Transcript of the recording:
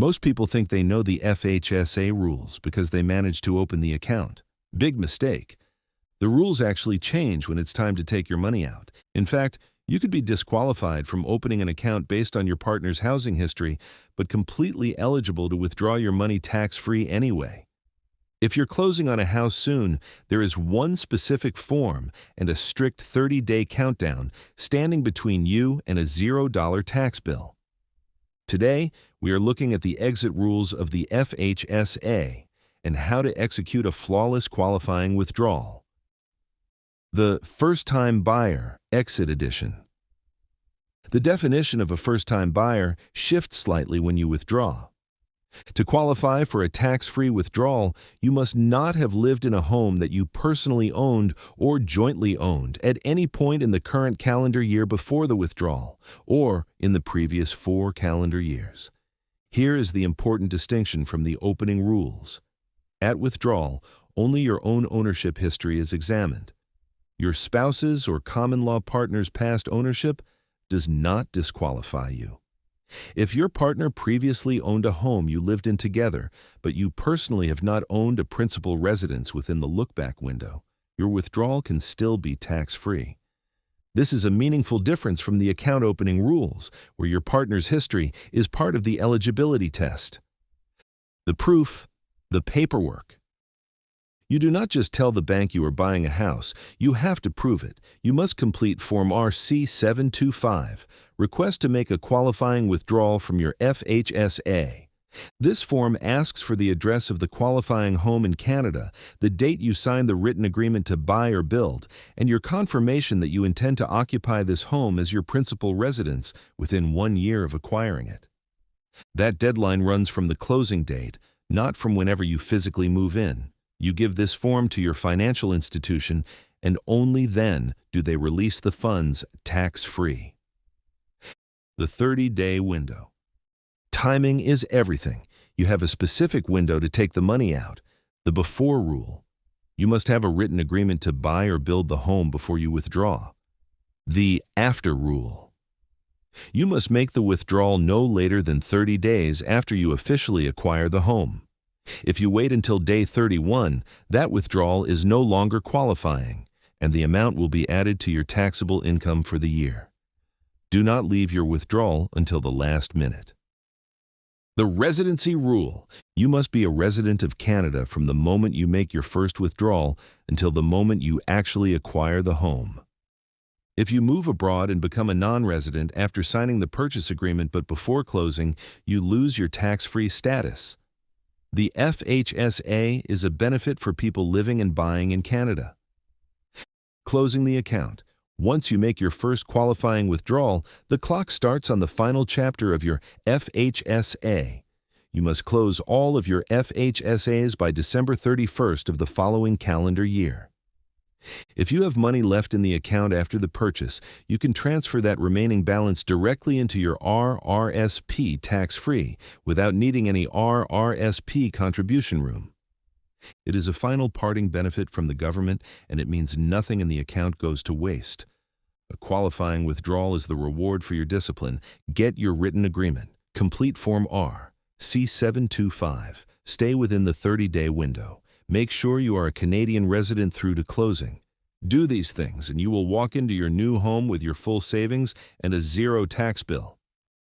Most people think they know the FHSA rules because they managed to open the account. Big mistake. The rules actually change when it's time to take your money out. In fact, you could be disqualified from opening an account based on your partner's housing history, but completely eligible to withdraw your money tax-free anyway. If you're closing on a house soon, there is one specific form and a strict 30-day countdown standing between you and a $0 tax bill. Today, we are looking at the exit rules of the FHSA and how to execute a flawless qualifying withdrawal. The First-Time Buyer Exit Edition. The definition of a first-time buyer shifts slightly when you withdraw. To qualify for a tax-free withdrawal, you must not have lived in a home that you personally owned or jointly owned at any point in the current calendar year before the withdrawal, or in the previous 4 calendar years. Here is the important distinction from the opening rules. At withdrawal, only your own ownership history is examined. Your spouse's or common-law partner's past ownership does not disqualify you. If your partner previously owned a home you lived in together, but you personally have not owned a principal residence within the look-back window, your withdrawal can still be tax-free. This is a meaningful difference from the account opening rules, where your partner's history is part of the eligibility test. The proof, the paperwork. You do not just tell the bank you are buying a house, you have to prove it. You must complete Form RC-725, Request to make a qualifying withdrawal from your FHSA. This form asks for the address of the qualifying home in Canada, the date you signed the written agreement to buy or build, and your confirmation that you intend to occupy this home as your principal residence within 1 year of acquiring it. That deadline runs from the closing date, not from whenever you physically move in. You give this form to your financial institution, and only then do they release the funds tax-free. The 30-day window. Timing is everything. You have a specific window to take the money out. The before rule. You must have a written agreement to buy or build the home before you withdraw. The after rule. You must make the withdrawal no later than 30 days after you officially acquire the home. If you wait until day 31, that withdrawal is no longer qualifying, and the amount will be added to your taxable income for the year. Do not leave your withdrawal until the last minute. The residency rule. You must be a resident of Canada from the moment you make your first withdrawal until the moment you actually acquire the home. If you move abroad and become a non-resident after signing the purchase agreement but before closing, you lose your tax-free status. The FHSA is a benefit for people living and buying in Canada. Closing the account. Once you make your first qualifying withdrawal, the clock starts on the final chapter of your FHSA. You must close all of your FHSAs by December 31st of the following calendar year. If you have money left in the account after the purchase, you can transfer that remaining balance directly into your RRSP tax-free without needing any RRSP contribution room. It is a final parting benefit from the government, and it means nothing in the account goes to waste. A qualifying withdrawal is the reward for your discipline. Get your written agreement. Complete Form R, C-725. Stay within the 30-day window. Make sure you are a Canadian resident through to closing. Do these things and you will walk into your new home with your full savings and a zero tax bill.